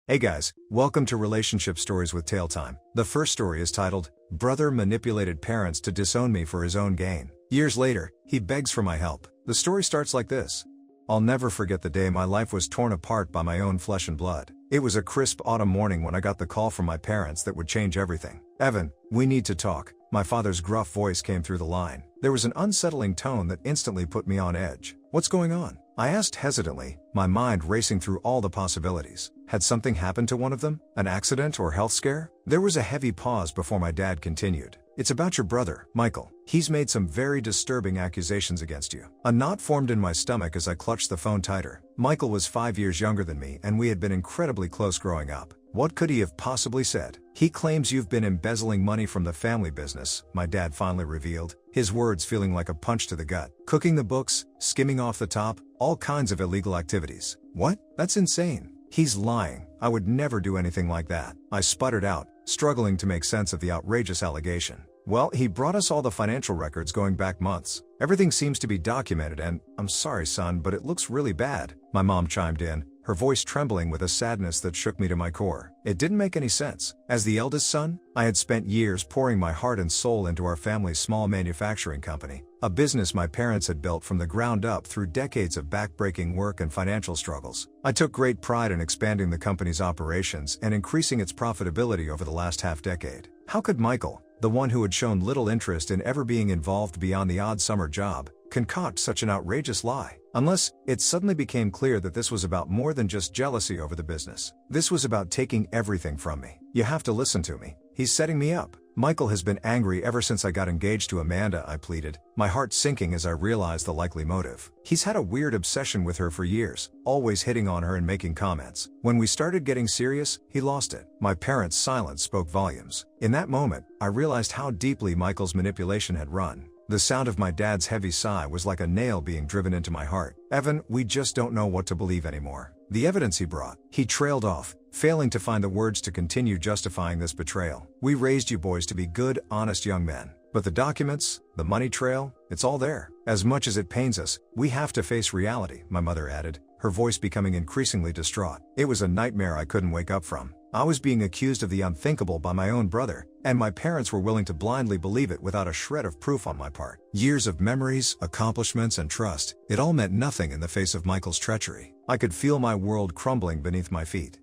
Hey guys, welcome to Relationship Stories with TaleTime. The first story is titled, Brother Manipulated Parents to Disown Me for His Own Gain. Years later, he begs for my help. The story starts like this. I'll never forget the day my life was torn apart by my own flesh and blood. It was a crisp autumn morning when I got the call from my parents that would change everything. Evan, we need to talk. My father's gruff voice came through the line. There was an unsettling tone that instantly put me on edge. What's going on? I asked hesitantly, my mind racing through all the possibilities. Had something happened to one of them? An accident or health scare? There was a heavy pause before my dad continued. It's about your brother, Michael. He's made some very disturbing accusations against you. A knot formed in my stomach as I clutched the phone tighter. Michael was 5 years younger than me and we had been incredibly close growing up. What could he have possibly said? He claims you've been embezzling money from the family business, my dad finally revealed, his words feeling like a punch to the gut. Cooking the books, skimming off the top, all kinds of illegal activities. What? That's insane. He's lying. I would never do anything like that. I sputtered out, struggling to make sense of the outrageous allegation. Well, he brought us all the financial records going back months. Everything seems to be documented and, I'm sorry son, but it looks really bad. My mom chimed in, her voice trembling with a sadness that shook me to my core. It didn't make any sense. As the eldest son, I had spent years pouring my heart and soul into our family's small manufacturing company, a business my parents had built from the ground up through decades of backbreaking work and financial struggles. I took great pride in expanding the company's operations and increasing its profitability over the last half-decade. How could Michael, the one who had shown little interest in ever being involved beyond the odd summer job, concoct such an outrageous lie? Unless it suddenly became clear that this was about more than just jealousy over the business. This was about taking everything from me. You have to listen to me. He's setting me up. Michael has been angry ever since I got engaged to Amanda, I pleaded, my heart sinking as I realized the likely motive. He's had a weird obsession with her for years, always hitting on her and making comments. When we started getting serious, he lost it. My parents' silence spoke volumes. In that moment, I realized how deeply Michael's manipulation had run. The sound of my dad's heavy sigh was like a nail being driven into my heart. Evan, we just don't know what to believe anymore. The evidence he brought. He trailed off, failing to find the words to continue justifying this betrayal. We raised you boys to be good, honest young men. But the documents, the money trail, it's all there. As much as it pains us, we have to face reality, my mother added, her voice becoming increasingly distraught. It was a nightmare I couldn't wake up from. I was being accused of the unthinkable by my own brother, and my parents were willing to blindly believe it without a shred of proof on my part. Years of memories, accomplishments, and trust, it all meant nothing in the face of Michael's treachery. I could feel my world crumbling beneath my feet.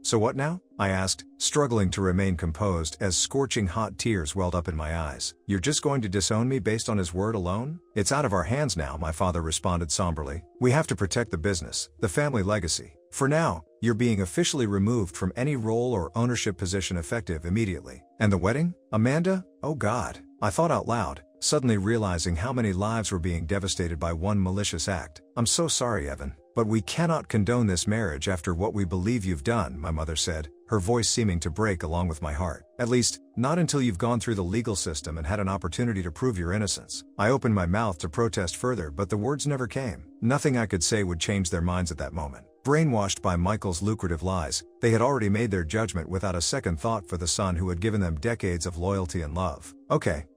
So what now? I asked, struggling to remain composed as scorching hot tears welled up in my eyes. You're just going to disown me based on his word alone? It's out of our hands now, my father responded somberly. We have to protect the business, the family legacy. For now, you're being officially removed from any role or ownership position effective immediately. And the wedding? Amanda? Oh God. I thought out loud, suddenly realizing how many lives were being devastated by one malicious act. I'm so sorry, Evan, but we cannot condone this marriage after what we believe you've done, my mother said, her voice seeming to break along with my heart. At least, not until you've gone through the legal system and had an opportunity to prove your innocence. I opened my mouth to protest further, but the words never came. Nothing I could say would change their minds at that moment. Brainwashed by Michael's lucrative lies, they had already made their judgment without a second thought for the son who had given them decades of loyalty and love. Okay,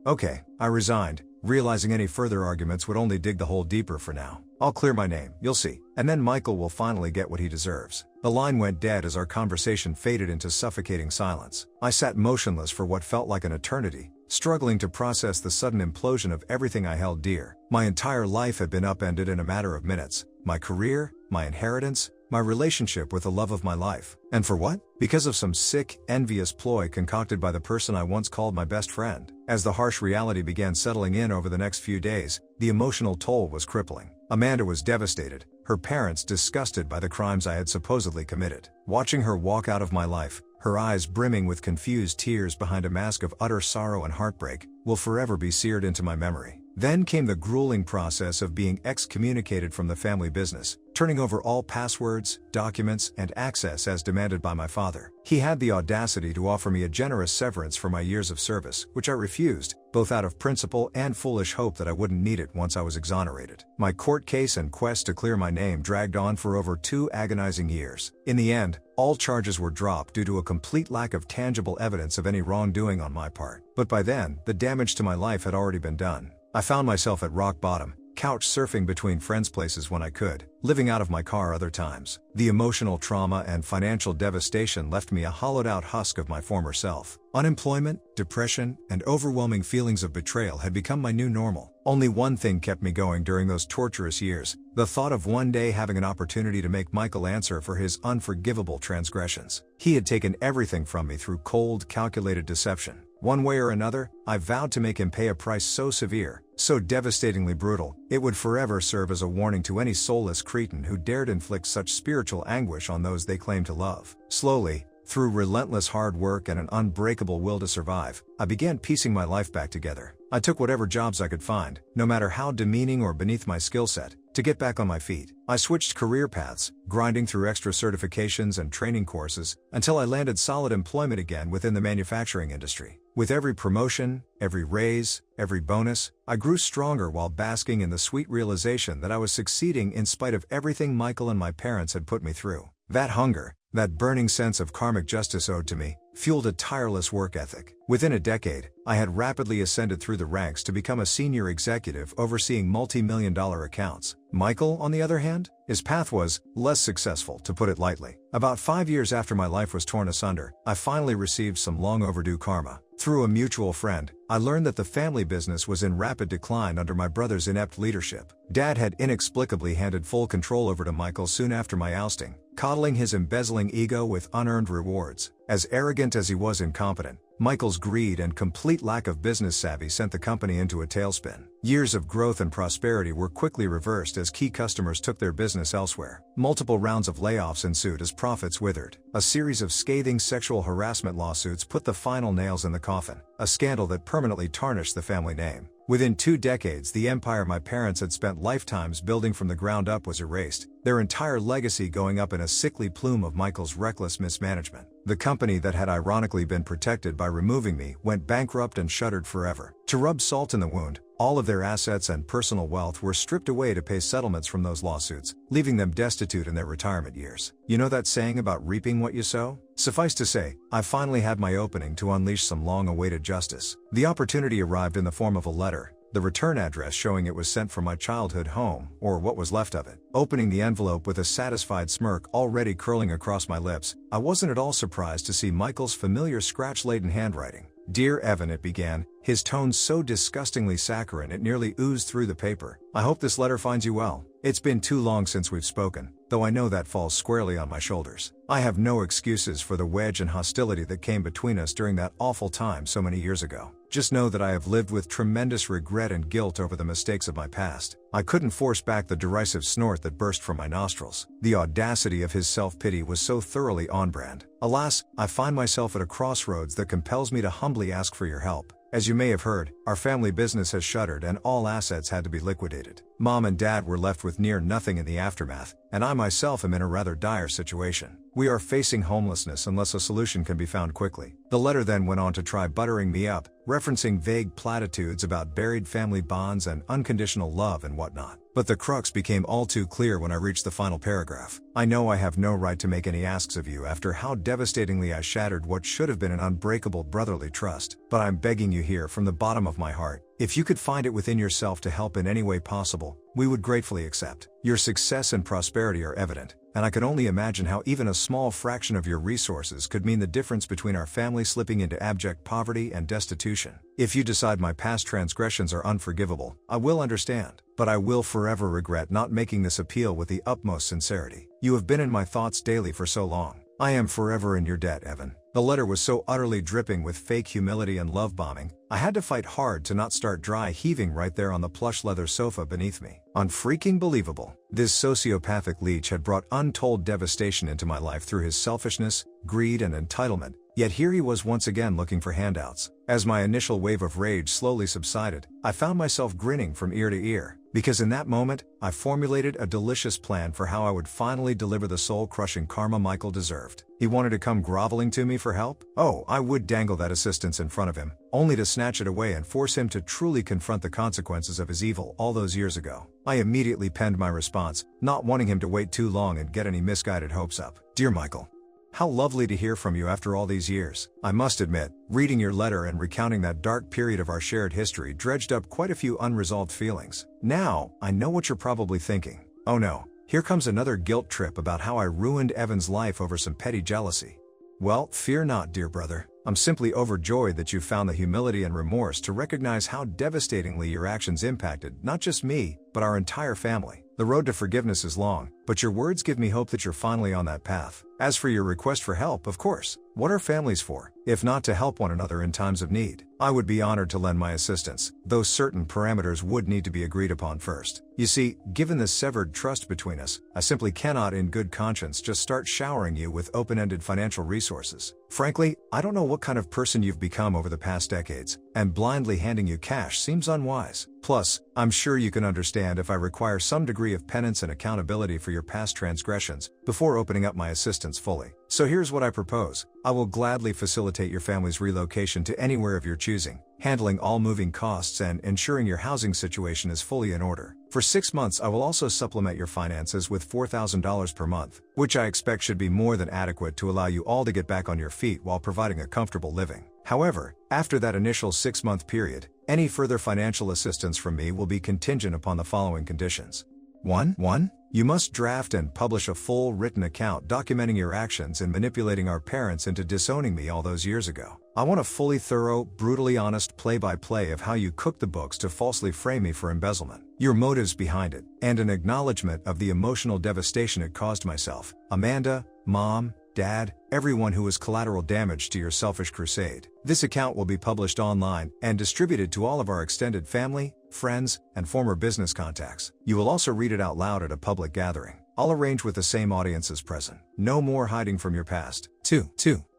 I resigned, realizing any further arguments would only dig the hole deeper for now. I'll clear my name, you'll see, and then Michael will finally get what he deserves. The line went dead as our conversation faded into suffocating silence. I sat motionless for what felt like an eternity, struggling to process the sudden implosion of everything I held dear. My entire life had been upended in a matter of minutes. My career, my inheritance, my relationship with the love of my life. And for what? Because of some sick, envious ploy concocted by the person I once called my best friend. As the harsh reality began settling in over the next few days, the emotional toll was crippling. Amanda was devastated, her parents disgusted by the crimes I had supposedly committed. Watching her walk out of my life, her eyes brimming with confused tears behind a mask of utter sorrow and heartbreak, will forever be seared into my memory. Then came the grueling process of being excommunicated from the family business, turning over all passwords, documents, and access as demanded by my father. He had the audacity to offer me a generous severance for my years of service, which I refused, both out of principle and foolish hope that I wouldn't need it once I was exonerated. My court case and quest to clear my name dragged on for over 2 agonizing years. In the end, all charges were dropped due to a complete lack of tangible evidence of any wrongdoing on my part. But by then, the damage to my life had already been done. I found myself at rock bottom, couch surfing between friends' places when I could, living out of my car other times. The emotional trauma and financial devastation left me a hollowed-out husk of my former self. Unemployment, depression, and overwhelming feelings of betrayal had become my new normal. Only one thing kept me going during those torturous years: the thought of one day having an opportunity to make Michael answer for his unforgivable transgressions. He had taken everything from me through cold, calculated deception. One way or another, I vowed to make him pay a price so severe, so devastatingly brutal, it would forever serve as a warning to any soulless cretin who dared inflict such spiritual anguish on those they claimed to love. Slowly, through relentless hard work and an unbreakable will to survive, I began piecing my life back together. I took whatever jobs I could find, no matter how demeaning or beneath my skill set, to get back on my feet. I switched career paths, grinding through extra certifications and training courses, until I landed solid employment again within the manufacturing industry. With every promotion, every raise, every bonus, I grew stronger while basking in the sweet realization that I was succeeding in spite of everything Michael and my parents had put me through. That hunger, that burning sense of karmic justice owed to me, fueled a tireless work ethic. Within a decade, I had rapidly ascended through the ranks to become a senior executive overseeing multi-million-dollar accounts. Michael, on the other hand, his path was less successful, to put it lightly. About 5 years after my life was torn asunder, I finally received some long overdue karma. Through a mutual friend, I learned that the family business was in rapid decline under my brother's inept leadership. Dad had inexplicably handed full control over to Michael soon after my ousting, coddling his embezzling ego with unearned rewards. As arrogant as he was incompetent, Michael's greed and complete lack of business savvy sent the company into a tailspin. Years of growth and prosperity were quickly reversed as key customers took their business elsewhere. Multiple rounds of layoffs ensued as profits withered. A series of scathing sexual harassment lawsuits put the final nails in the coffin, a scandal that permanently tarnished the family name. Within 2 decades, the empire my parents had spent lifetimes building from the ground up was erased, their entire legacy going up in a sickly plume of Michael's reckless mismanagement. The company that had ironically been protected by removing me went bankrupt and shuttered forever. To rub salt in the wound, all of their assets and personal wealth were stripped away to pay settlements from those lawsuits, leaving them destitute in their retirement years. You know that saying about reaping what you sow? Suffice to say, I finally had my opening to unleash some long-awaited justice. The opportunity arrived in the form of a letter, the return address showing it was sent from my childhood home, or what was left of it. Opening the envelope with a satisfied smirk already curling across my lips, I wasn't at all surprised to see Michael's familiar scratch-laden handwriting. "Dear Evan," it began, his tone so disgustingly saccharine it nearly oozed through the paper. "I hope this letter finds you well. It's been too long since we've spoken, though I know that falls squarely on my shoulders. I have no excuses for the wedge and hostility that came between us during that awful time so many years ago. Just know that I have lived with tremendous regret and guilt over the mistakes of my past." I couldn't force back the derisive snort that burst from my nostrils. The audacity of his self-pity was so thoroughly on brand. Alas, I find myself at a crossroads that compels me to humbly ask for your help. As you may have heard, our family business has shuttered and all assets had to be liquidated. Mom and Dad were left with near nothing in the aftermath, and I myself am in a rather dire situation. We are facing homelessness unless a solution can be found quickly. The letter then went on to try buttering me up, referencing vague platitudes about buried family bonds and unconditional love and whatnot. But the crux became all too clear when I reached the final paragraph. "I know I have no right to make any asks of you after how devastatingly I shattered what should have been an unbreakable brotherly trust, but I'm begging you here from the bottom of my heart, if you could find it within yourself to help in any way possible, we would gratefully accept. Your success and prosperity are evident, and I can only imagine how even a small fraction of your resources could mean the difference between our family slipping into abject poverty and destitution. If you decide my past transgressions are unforgivable, I will understand, but I will forever regret not making this appeal with the utmost sincerity. You have been in my thoughts daily for so long. I am forever in your debt, Evan." The letter was so utterly dripping with fake humility and love bombing, I had to fight hard to not start dry heaving right there on the plush leather sofa beneath me. Unfreaking believable. This sociopathic leech had brought untold devastation into my life through his selfishness, greed, and entitlement, yet here he was once again looking for handouts. As my initial wave of rage slowly subsided, I found myself grinning from ear to ear, because in that moment, I formulated a delicious plan for how I would finally deliver the soul-crushing karma Michael deserved. He wanted to come groveling to me for help? Oh, I would dangle that assistance in front of him, only to snatch it away and force him to truly confront the consequences of his evil all those years ago. I immediately penned my response, not wanting him to wait too long and get any misguided hopes up. "Dear Michael, How lovely to hear from you after all these years. I must admit, reading your letter and recounting that dark period of our shared history dredged up quite a few unresolved feelings. Now, I know what you're probably thinking. Oh no, here comes another guilt trip about how I ruined Evan's life over some petty jealousy. Well, fear not, dear brother. I'm simply overjoyed that you found the humility and remorse to recognize how devastatingly your actions impacted not just me, but our entire family. The road to forgiveness is long, but your words give me hope that you're finally on that path. As for your request for help, of course, what are families for, if not to help one another in times of need? I would be honored to lend my assistance, though certain parameters would need to be agreed upon first. You see, given the severed trust between us, I simply cannot in good conscience just start showering you with open-ended financial resources. Frankly, I don't know what kind of person you've become over the past decades, and blindly handing you cash seems unwise. Plus, I'm sure you can understand if I require some degree of penance and accountability for your past transgressions before opening up my assistance fully. So here's what I propose. I will gladly facilitate your family's relocation to anywhere of your choosing, handling all moving costs and ensuring your housing situation is fully in order. For 6 months, I will also supplement your finances with $4,000 per month, which I expect should be more than adequate to allow you all to get back on your feet while providing a comfortable living. However, after that initial 6-month period, any further financial assistance from me will be contingent upon the following conditions. 1. You must draft and publish a full written account documenting your actions in manipulating our parents into disowning me all those years ago. I want a fully thorough, brutally honest play-by-play of how you cooked the books to falsely frame me for embezzlement, your motives behind it, and an acknowledgement of the emotional devastation it caused myself, Amanda, Mom, Dad, everyone who was collateral damage to your selfish crusade. This account will be published online and distributed to all of our extended family, friends, and former business contacts. You will also read it out loud at a public gathering. I'll arrange with the same audiences present. No more hiding from your past. 2.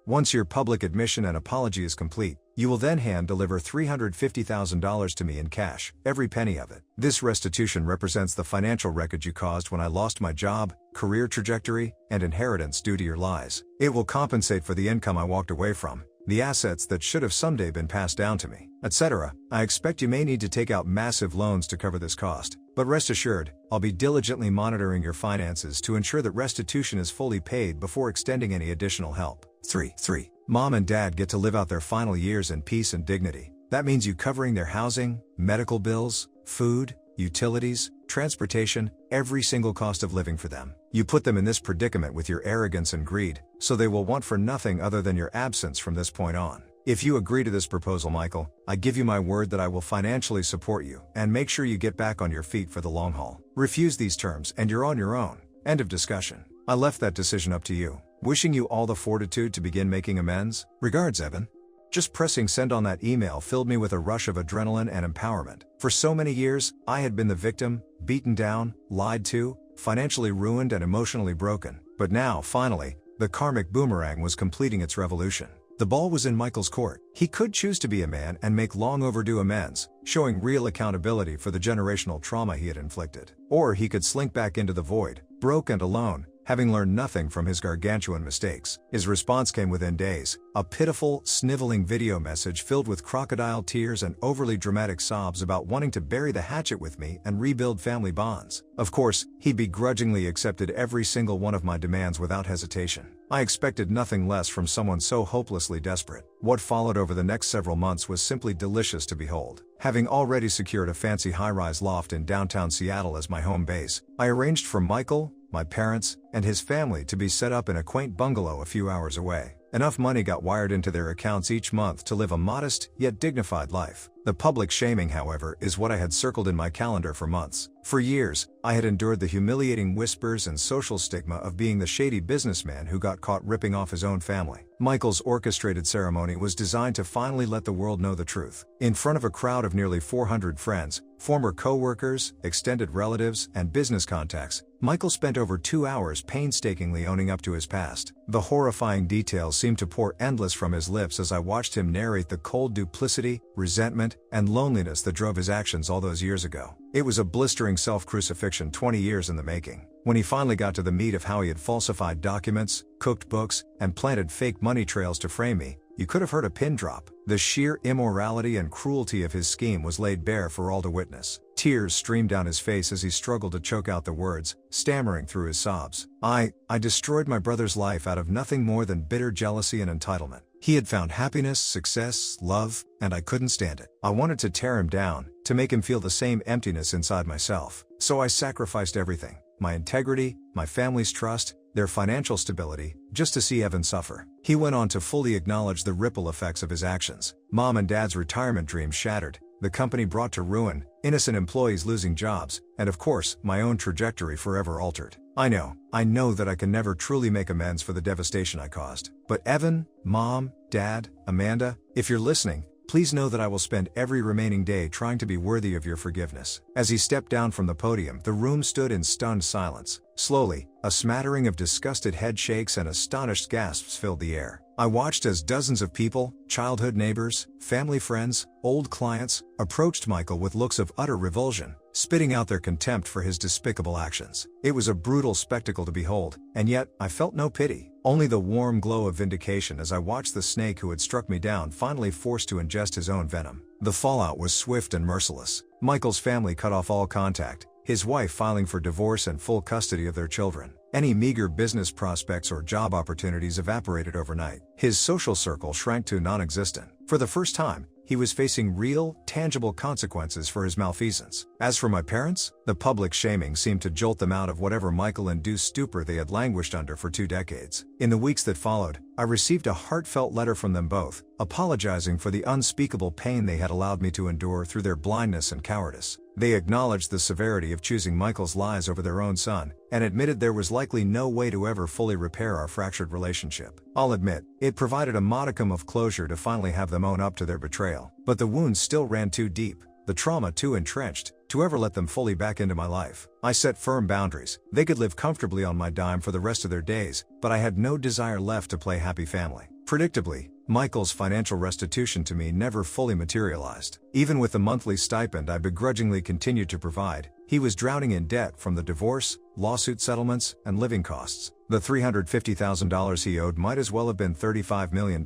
Once your public admission and apology is complete, you will then hand-deliver $350,000 to me in cash, every penny of it. This restitution represents the financial wreckage you caused when I lost my job, career trajectory, and inheritance due to your lies. It will compensate for the income I walked away from, the assets that should have someday been passed down to me, etc. I expect you may need to take out massive loans to cover this cost, but rest assured, I'll be diligently monitoring your finances to ensure that restitution is fully paid before extending any additional help. 3. Mom and Dad get to live out their final years in peace and dignity. That means you covering their housing, medical bills, food, utilities, transportation, every single cost of living for them. You put them in this predicament with your arrogance and greed, so they will want for nothing other than your absence from this point on. If you agree to this proposal, Michael, I give you my word that I will financially support you and make sure you get back on your feet for the long haul. Refuse these terms and you're on your own. End of discussion. I left that decision up to you. Wishing you all the fortitude to begin making amends. Regards, Evan. Just pressing send on that email filled me with a rush of adrenaline and empowerment. For so many years, I had been the victim, beaten down, lied to, financially ruined and emotionally broken. But now, finally, the karmic boomerang was completing its revolution. The ball was in Michael's court. He could choose to be a man and make long overdue amends, showing real accountability for the generational trauma he had inflicted. Or he could slink back into the void, broke and alone, having learned nothing from his gargantuan mistakes. His response came within days, a pitiful, sniveling video message filled with crocodile tears and overly dramatic sobs about wanting to bury the hatchet with me and rebuild family bonds. Of course, he begrudgingly accepted every single one of my demands without hesitation. I expected nothing less from someone so hopelessly desperate. What followed over the next several months was simply delicious to behold. Having already secured a fancy high-rise loft in downtown Seattle as my home base, I arranged for Michael, my parents, and his family to be set up in a quaint bungalow a few hours away. Enough money got wired into their accounts each month to live a modest, yet dignified life. The public shaming, however, is what I had circled in my calendar for months. For years, I had endured the humiliating whispers and social stigma of being the shady businessman who got caught ripping off his own family. Michael's orchestrated ceremony was designed to finally let the world know the truth. In front of a crowd of nearly 400 friends, former co-workers, extended relatives, and business contacts, Michael spent over 2 hours painstakingly owning up to his past. The horrifying details seemed to pour endless from his lips as I watched him narrate the cold duplicity, resentment, and loneliness that drove his actions all those years ago. It was a blistering self-crucifixion 20 years in the making. When he finally got to the meat of how he had falsified documents, cooked books, and planted fake money trails to frame me, You could have heard a pin drop. The sheer immorality and cruelty of his scheme was laid bare for all to witness. Tears streamed down his face as he struggled to choke out the words, stammering through his sobs. I destroyed my brother's life out of nothing more than bitter jealousy and entitlement. He had found happiness, success, love, and I couldn't stand it. I wanted to tear him down, to make him feel the same emptiness inside myself. So I sacrificed everything. My integrity, my family's trust, their financial stability, just to see Evan suffer. He went on to fully acknowledge the ripple effects of his actions. Mom and Dad's retirement dreams shattered, the company brought to ruin, innocent employees losing jobs, and of course, my own trajectory forever altered. I know that I can never truly make amends for the devastation I caused. But Evan, Mom, Dad, Amanda, if you're listening, please know that I will spend every remaining day trying to be worthy of your forgiveness. As he stepped down from the podium, the room stood in stunned silence. Slowly, a smattering of disgusted head shakes and astonished gasps filled the air. I watched as dozens of people, childhood neighbors, family friends, old clients, approached Michael with looks of utter revulsion, spitting out their contempt for his despicable actions. It was a brutal spectacle to behold, and yet I felt no pity, only the warm glow of vindication as I watched the snake who had struck me down finally forced to ingest his own venom. The fallout was swift and merciless. Michael's family cut off all contact, his wife filing for divorce and full custody of their children. Any meager business prospects or job opportunities evaporated overnight. His social circle shrank to non-existent. For the first time, he was facing real, tangible consequences for his malfeasance. As for my parents, the public shaming seemed to jolt them out of whatever Michael-induced stupor they had languished under for 2 decades. In the weeks that followed, I received a heartfelt letter from them both, apologizing for the unspeakable pain they had allowed me to endure through their blindness and cowardice. They acknowledged the severity of choosing Michael's lies over their own son, and admitted there was likely no way to ever fully repair our fractured relationship. I'll admit, it provided a modicum of closure to finally have them own up to their betrayal. But the wounds still ran too deep, the trauma too entrenched, to ever let them fully back into my life. I set firm boundaries. They could live comfortably on my dime for the rest of their days, but I had no desire left to play happy family. Predictably, Michael's financial restitution to me never fully materialized. Even with the monthly stipend I begrudgingly continued to provide, he was drowning in debt from the divorce, lawsuit settlements, and living costs. The $350,000 he owed might as well have been $35 million.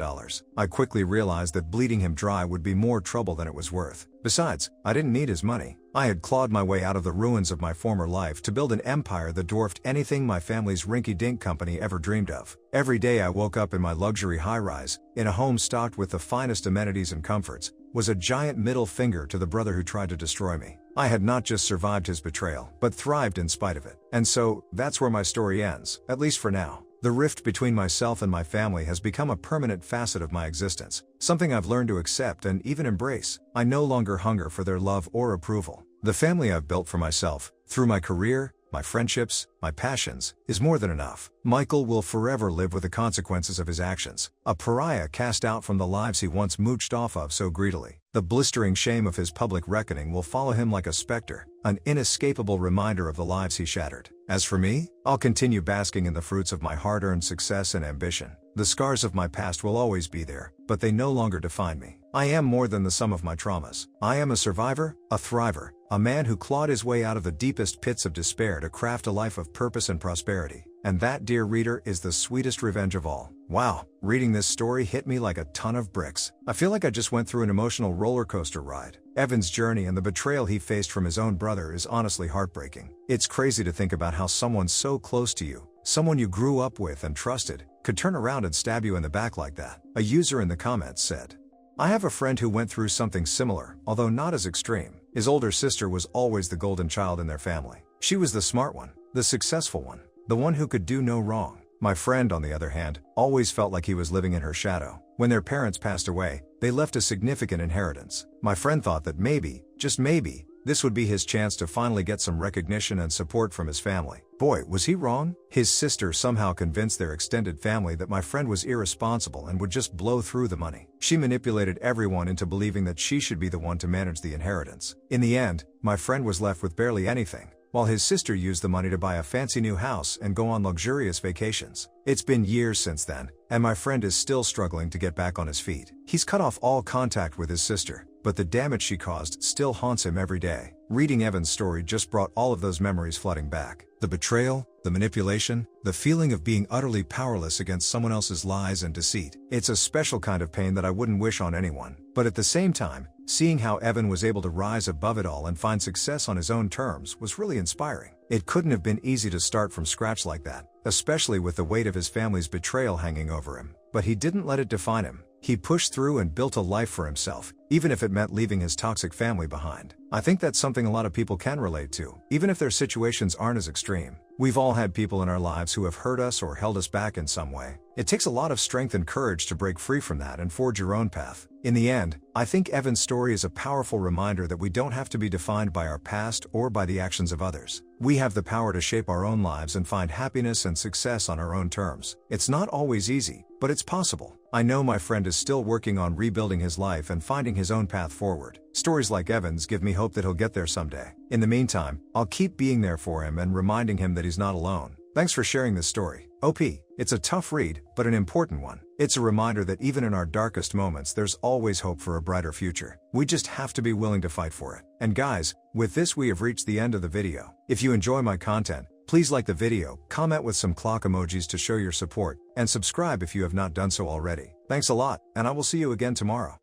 I quickly realized that bleeding him dry would be more trouble than it was worth. Besides, I didn't need his money. I had clawed my way out of the ruins of my former life to build an empire that dwarfed anything my family's rinky-dink company ever dreamed of. Every day I woke up in my luxury high-rise, in a home stocked with the finest amenities and comforts, was a giant middle finger to the brother who tried to destroy me. I had not just survived his betrayal, but thrived in spite of it. And so, that's where my story ends, at least for now. The rift between myself and my family has become a permanent facet of my existence, something I've learned to accept and even embrace. I no longer hunger for their love or approval. The family I've built for myself, through my career, my friendships, my passions, is more than enough. Michael will forever live with the consequences of his actions, a pariah cast out from the lives he once mooched off of so greedily. The blistering shame of his public reckoning will follow him like a specter, an inescapable reminder of the lives he shattered. As for me, I'll continue basking in the fruits of my hard-earned success and ambition. The scars of my past will always be there, but they no longer define me. I am more than the sum of my traumas. I am a survivor, a thriver, a man who clawed his way out of the deepest pits of despair to craft a life of purpose and prosperity. And that, dear reader, is the sweetest revenge of all. Wow, reading this story hit me like a ton of bricks. I feel like I just went through an emotional roller coaster ride. Evan's journey and the betrayal he faced from his own brother is honestly heartbreaking. It's crazy to think about how someone so close to you, someone you grew up with and trusted, could turn around and stab you in the back like that. A user in the comments said, I have a friend who went through something similar, although not as extreme. His older sister was always the golden child in their family. She was the smart one, the successful one, the one who could do no wrong. My friend, on the other hand, always felt like he was living in her shadow. When their parents passed away, they left a significant inheritance. My friend thought that maybe, just maybe, this would be his chance to finally get some recognition and support from his family. Boy, was he wrong? His sister somehow convinced their extended family that my friend was irresponsible and would just blow through the money. She manipulated everyone into believing that she should be the one to manage the inheritance. In the end, my friend was left with barely anything, while his sister used the money to buy a fancy new house and go on luxurious vacations. It's been years since then, and my friend is still struggling to get back on his feet. He's cut off all contact with his sister, but the damage she caused still haunts him every day. Reading Evan's story just brought all of those memories flooding back. The betrayal, the manipulation, the feeling of being utterly powerless against someone else's lies and deceit. It's a special kind of pain that I wouldn't wish on anyone. But at the same time, seeing how Evan was able to rise above it all and find success on his own terms was really inspiring. It couldn't have been easy to start from scratch like that, especially with the weight of his family's betrayal hanging over him. But he didn't let it define him. He pushed through and built a life for himself, even if it meant leaving his toxic family behind. I think that's something a lot of people can relate to, even if their situations aren't as extreme. We've all had people in our lives who have hurt us or held us back in some way. It takes a lot of strength and courage to break free from that and forge your own path. In the end, I think Evan's story is a powerful reminder that we don't have to be defined by our past or by the actions of others. We have the power to shape our own lives and find happiness and success on our own terms. It's not always easy, but it's possible. I know my friend is still working on rebuilding his life and finding his own path forward. Stories like Evan's give me hope that he'll get there someday. In the meantime, I'll keep being there for him and reminding him that he's not alone. Thanks for sharing this story. OP, it's a tough read, but an important one. It's a reminder that even in our darkest moments, there's always hope for a brighter future. We just have to be willing to fight for it. And guys, with this we have reached the end of the video. If you enjoy my content, please like the video, comment with some clock emojis to show your support, and subscribe if you have not done so already. Thanks a lot, and I will see you again tomorrow.